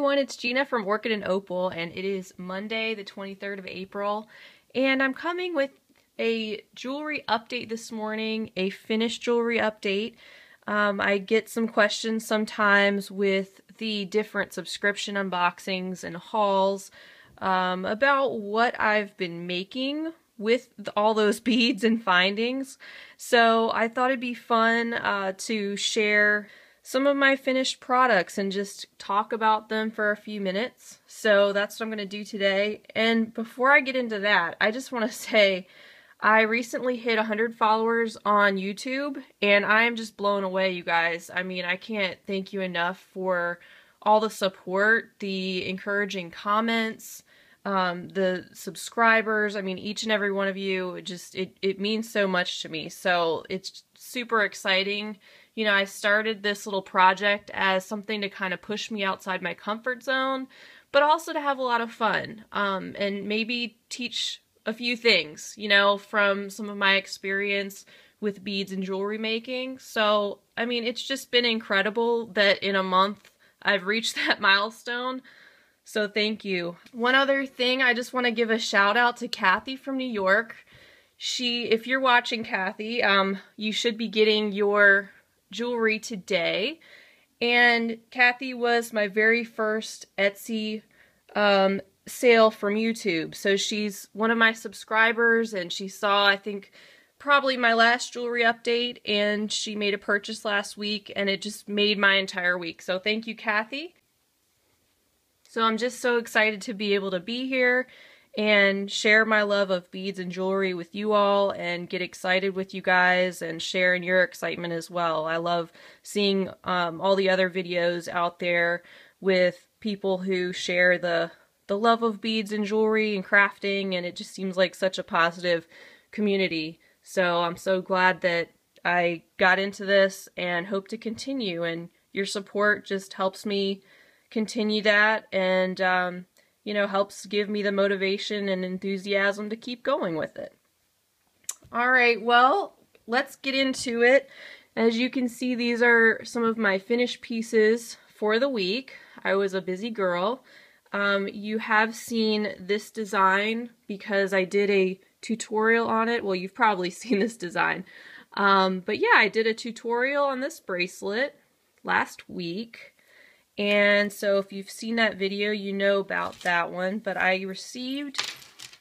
everyone, it's Gina from Orchid and Opal, and it is Monday the 23rd of April, and I'm coming with a jewelry update this morning, a finished jewelry update. I get some questions sometimes with the different subscription unboxings and hauls about what I've been making with all those beads and findings. So I thought it'd be fun to share some of my finished products and just talk about them for a few minutes. So that's what I'm going to do today. And before I get into that, I just want to say I recently hit 100 followers on YouTube, and I am just blown away, you guys. I mean, I can't thank you enough for all the support, the encouraging comments, the subscribers. I mean, each and every one of you, it means so much to me. So it's super exciting. You know, I started this little project as something to kind of push me outside my comfort zone, but also to have a lot of fun, and maybe teach a few things, you know, from some of my experience with beads and jewelry making. So, I mean, it's just been incredible that in a month I've reached that milestone. So thank you. One other thing, I just want to give a shout out to Kathy from New York. If you're watching, Kathy, you should be getting your jewelry today. And Kathy was my very first Etsy sale from YouTube. So she's one of my subscribers, and she saw, I think, probably my last jewelry update, and she made a purchase last week, and it just made my entire week. So thank you, Kathy. So I'm just so excited to be able to be here and share my love of beads and jewelry with you all, and get excited with you guys and share in your excitement as well. I love seeing all the other videos out there with people who share the love of beads and jewelry and crafting, and it just seems like such a positive community. So I'm so glad that I got into this and hope to continue, and your support just helps me continue that, and you know, helps give me the motivation and enthusiasm to keep going with it. Alright, well, let's get into it. As you can see, these are some of my finished pieces for the week. I was a busy girl. You have seen this design because I did a tutorial on it. Well, you've probably seen this design. But yeah, I did a tutorial on this bracelet last week. And so if you've seen that video, you know about that one. But I received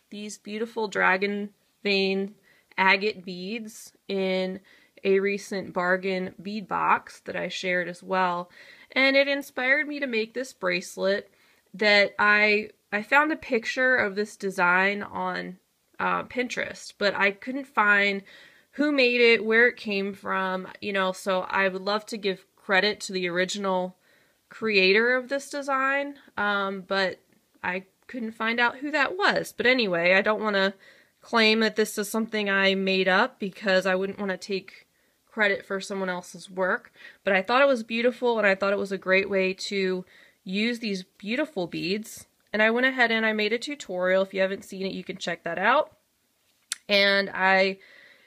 these beautiful dragon vein agate beads in a recent bargain bead box that I shared as well. And it inspired me to make this bracelet that I found a picture of this design on Pinterest, but I couldn't find who made it, where it came from, you know, so I would love to give credit to the original creator of this design, but I couldn't find out who that was. But anyway, I don't want to claim that this is something I made up, because I wouldn't want to take credit for someone else's work. But I thought it was beautiful, and I thought it was a great way to use these beautiful beads. And I went ahead and I made a tutorial. If you haven't seen it, you can check that out. And I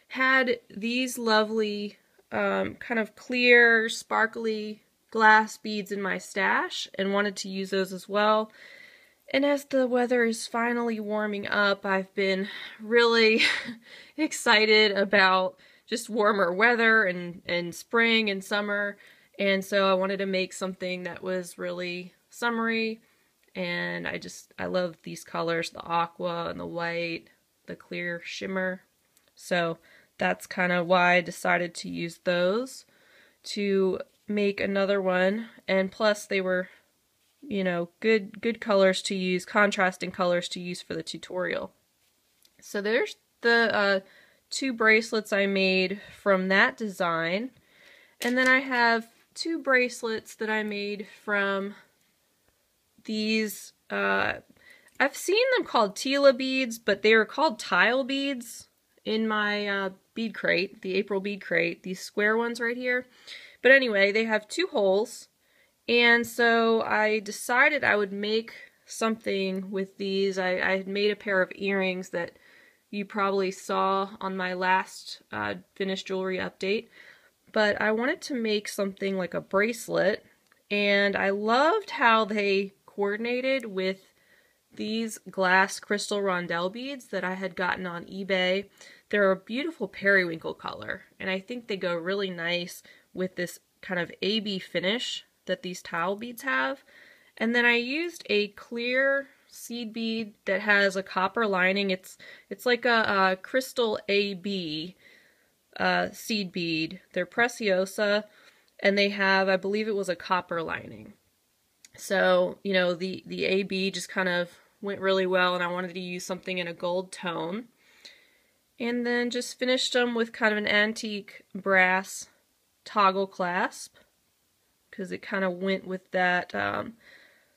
had these lovely kind of clear, sparkly glass beads in my stash, and wanted to use those as well. And as the weather is finally warming up, I've been really excited about just warmer weather and spring and summer, and so I wanted to make something that was really summery. And I love these colors, the aqua and the white, the clear shimmer. So that's kind of why I decided to use those to make another one. And plus they were, you know, good colors to use, contrasting colors to use for the tutorial. So there's the two bracelets I made from that design. And then I have two bracelets that I made from these, I've seen them called Tila beads, but they were called tile beads in my bead crate, the April bead crate, these square ones right here. But anyway, they have two holes, and so I decided I would make something with these. I had made a pair of earrings that you probably saw on my last finished jewelry update, but I wanted to make something like a bracelet, and I loved how they coordinated with these glass crystal rondelle beads that I had gotten on eBay. They're a beautiful periwinkle color, and I think they go really nice with this kind of AB finish that these tile beads have. And then I used a clear seed bead that has a copper lining. It's like a crystal AB seed bead. They're Preciosa, and they have, I believe it was a copper lining. So, you know, the AB just kind of went really well, and I wanted to use something in a gold tone. And then just finished them with kind of an antique brass toggle clasp, because it kind of went with that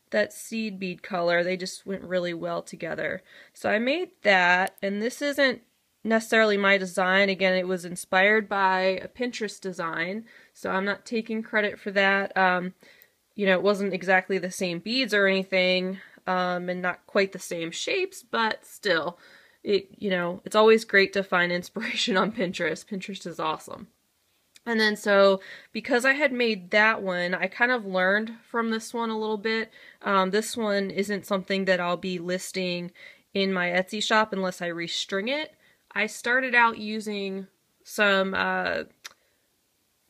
that seed bead color. They just went really well together. So I made that, and this isn't necessarily my design. Again, it was inspired by a Pinterest design, so I'm not taking credit for that. You know, it wasn't exactly the same beads or anything, and not quite the same shapes, but still, you know, it's always great to find inspiration on Pinterest. Pinterest is awesome. And then so, because I had made that one, I kind of learned from this one a little bit. This one isn't something that I'll be listing in my Etsy shop unless I restring it. I started out using some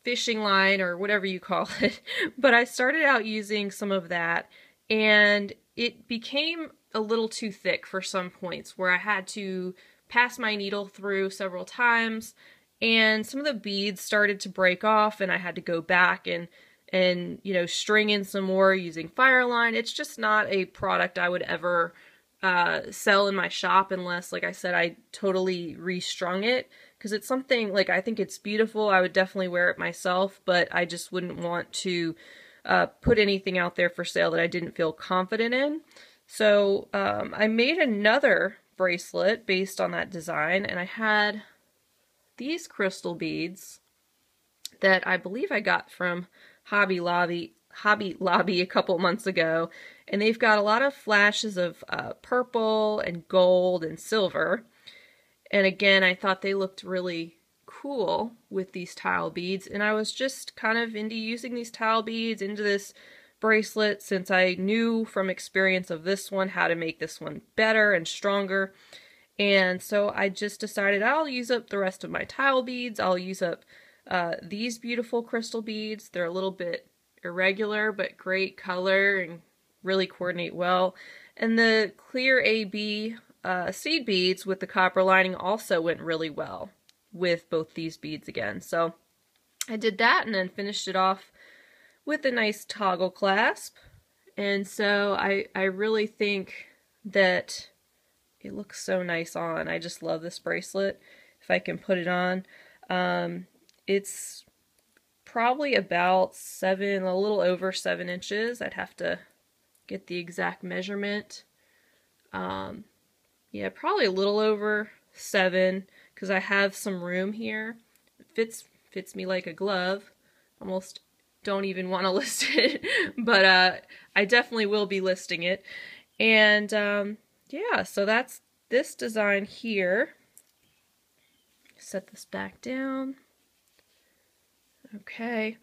fishing line, or whatever you call it, but I started out using some of that, and it became a little too thick for some points where I had to pass my needle through several times, and some of the beads started to break off, and I had to go back and you know, string in some more using Fireline. It's just not a product I would ever sell in my shop unless, like I said, I totally restrung it, because it's something, like, I think it's beautiful. I would definitely wear it myself, but I just wouldn't want to put anything out there for sale that I didn't feel confident in. So I made another bracelet based on that design, and I had these crystal beads that I believe I got from Hobby Lobby a couple months ago, and they've got a lot of flashes of purple and gold and silver. And again, I thought they looked really cool with these tile beads, and I was just kind of into using these tile beads into this bracelet, since I knew from experience of this one how to make this one better and stronger. And so I just decided I'll use up the rest of my tile beads. I'll use up these beautiful crystal beads. They're a little bit irregular, but great color and really coordinate well. And the clear AB seed beads with the copper lining also went really well with both these beads again. So I did that, and then finished it off with a nice toggle clasp. And so I really think that it looks so nice on. I just love this bracelet. If I can put it on, it's probably about a little over 7 inches. I'd have to get the exact measurement. Yeah, probably a little over 7, because I have some room here. It fits me like a glove. Almost don't even want to list it, but I definitely will be listing it. And yeah, so that's this design here. Set this back down. Okay.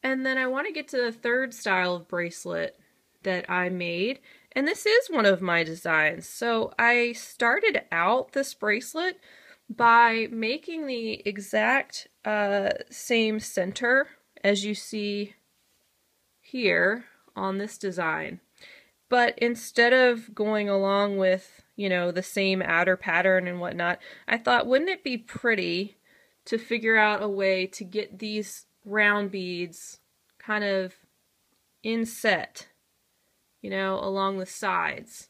And then I want to get to the third style of bracelet that I made, and this is one of my designs. So I started out this bracelet by making the exact same center as you see here on this design. But instead of going along with, you know, the same outer pattern and whatnot, I thought, wouldn't it be pretty to figure out a way to get these round beads kind of inset, you know, along the sides?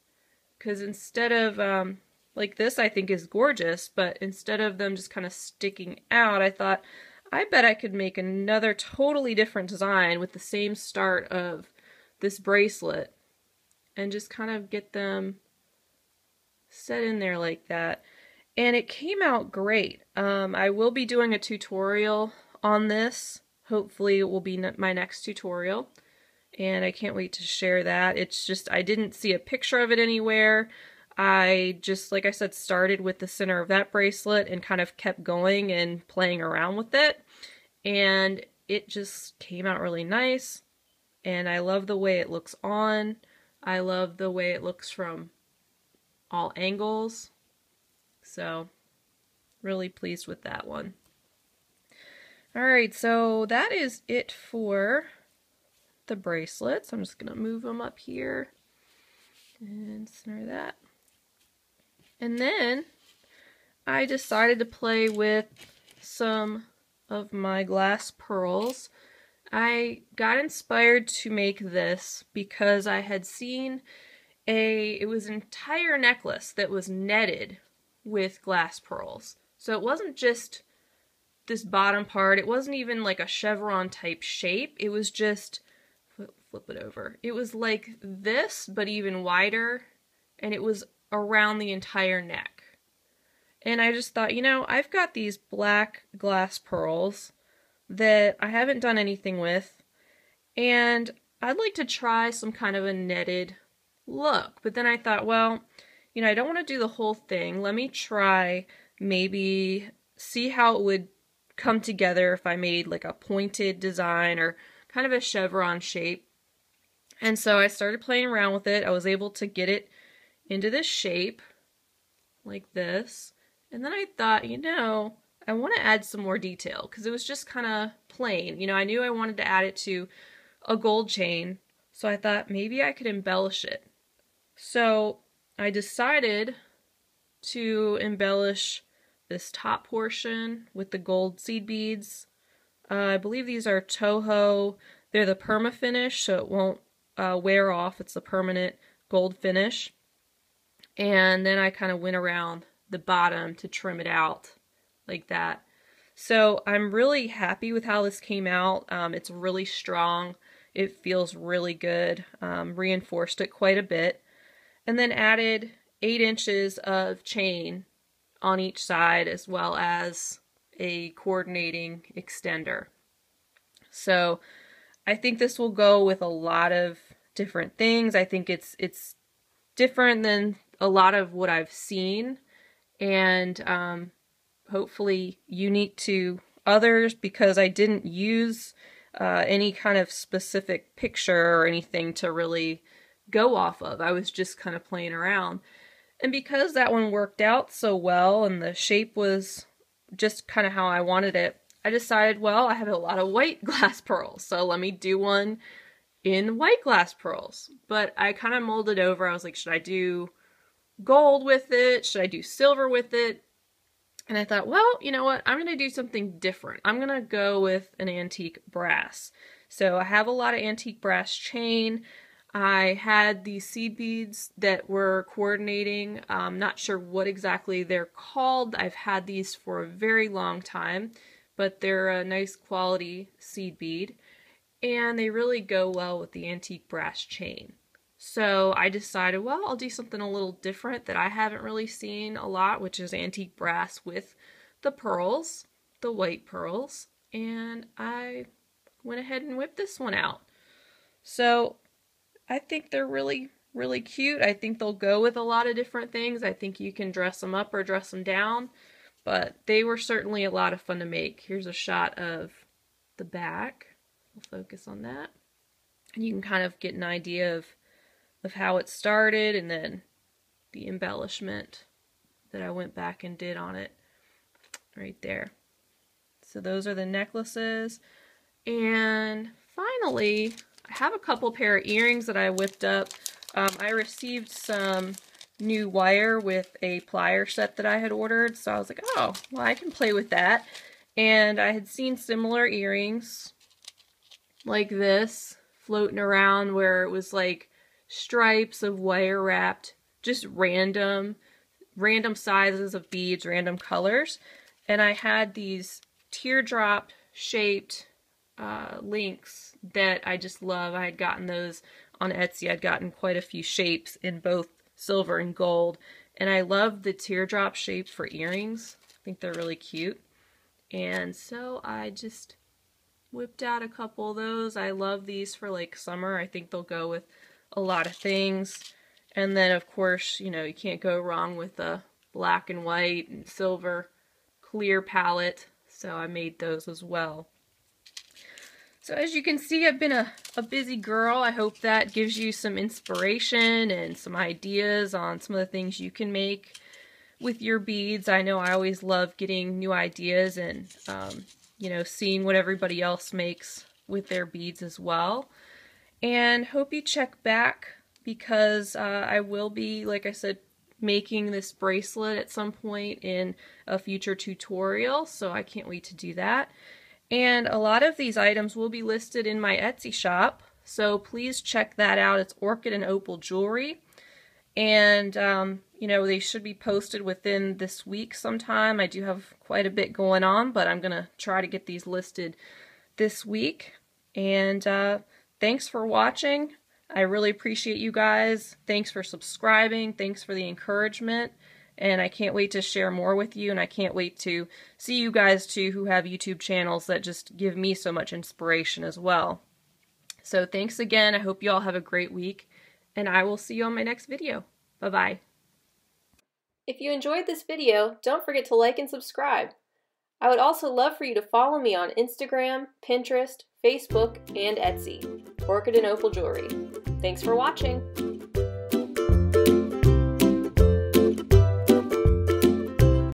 Because instead of, like this I think is gorgeous, but instead of them just kind of sticking out, I thought, I bet I could make another totally different design with the same start of this bracelet and just kind of get them set in there like that. And it came out great. I will be doing a tutorial on this. Hopefully it will be my next tutorial, and I can't wait to share that. It's just, I didn't see a picture of it anywhere. I just, like I said, started with the center of that bracelet and kind of kept going and playing around with it, and it just came out really nice, and I love the way it looks on. I love the way it looks from all angles. So really pleased with that one. Alright, so that is it for the bracelets. I'm just going to move them up here and center that. And then I decided to play with some of my glass pearls. I got inspired to make this because I had seen it was an entire necklace that was netted with glass pearls. So it wasn't just this bottom part, it wasn't even like a chevron type shape, it was just, flip it over, it was like this but even wider, and it was around the entire neck. And I just thought, you know, I've got these black glass pearls that I haven't done anything with, and I'd like to try some kind of a netted look. But then I thought, well, you know, I don't want to do the whole thing. Let me try, maybe see how it would come together if I made like a pointed design or kind of a chevron shape. And so I started playing around with it. I was able to get it into this shape like this. And then I thought, you know, I want to add some more detail because it was just kind of plain. You know, I knew I wanted to add it to a gold chain, so I thought maybe I could embellish it. So I decided to embellish this top portion with the gold seed beads. I believe these are Toho. They're the perma finish, so it won't wear off. It's a permanent gold finish. And then I kind of went around the bottom to trim it out like that. So I'm really happy with how this came out. It's really strong. It feels really good. Reinforced it quite a bit. And then added 8 inches of chain on each side, as well as a coordinating extender. So I think this will go with a lot of different things. I think it's different than a lot of what I've seen, and hopefully unique to others, because I didn't use any kind of specific picture or anything to really go off of. I was just kind of playing around. And because that one worked out so well and the shape was just kind of how I wanted it, I decided, well, I have a lot of white glass pearls, so let me do one in white glass pearls. But I kind of molded over. I was like, should I do gold with it? Should I do silver with it? And I thought, well, you know what? I'm going to do something different. I'm going to go with an antique brass. So I have a lot of antique brass chain. I had these seed beads that were coordinating. I'm not sure what exactly they're called. I've had these for a very long time, but they're a nice quality seed bead, and they really go well with the antique brass chain. So I decided, well, I'll do something a little different that I haven't really seen a lot, which is antique brass with the pearls, the white pearls, and I went ahead and whipped this one out. So I think they're really, really cute. I think they'll go with a lot of different things. I think you can dress them up or dress them down, but they were certainly a lot of fun to make. Here's a shot of the back. We'll focus on that. And you can kind of get an idea of how it started, and then the embellishment that I went back and did on it right there. So those are the necklaces. And finally, I have a couple pair of earrings that I whipped up. I received some new wire with a plier set that I had ordered, so I was like, oh, well, I can play with that. And I had seen similar earrings like this floating around, where it was like stripes of wire wrapped, just random sizes of beads, random colors. And I had these teardrop shaped links that I just love. I had gotten those on Etsy. I'd gotten quite a few shapes in both silver and gold, and I love the teardrop shapes for earrings. I think they're really cute. And so I just whipped out a couple of those. I love these for like summer. I think they'll go with a lot of things. And then of course, you know, you can't go wrong with a black and white and silver clear palette, so I made those as well. So as you can see, I've been a busy girl. I hope that gives you some inspiration and some ideas on some of the things you can make with your beads. I know I always love getting new ideas and, you know, seeing what everybody else makes with their beads as well. And hope you check back because I will be, like I said, making this bracelet at some point in a future tutorial, so I can't wait to do that. And a lot of these items will be listed in my Etsy shop, so please check that out. It's Orchid and Opal Jewelry. And, you know, they should be posted within this week sometime. I do have quite a bit going on, but I'm going to try to get these listed this week. And thanks for watching. I really appreciate you guys. Thanks for subscribing. Thanks for the encouragement. And I can't wait to share more with you, and I can't wait to see you guys too who have YouTube channels that just give me so much inspiration as well. So thanks again. I hope you all have a great week, and I will see you on my next video. Bye-bye. If you enjoyed this video, don't forget to like and subscribe. I would also love for you to follow me on Instagram, Pinterest, Facebook, and Etsy, Orchid and Opal Jewelry. Thanks for watching.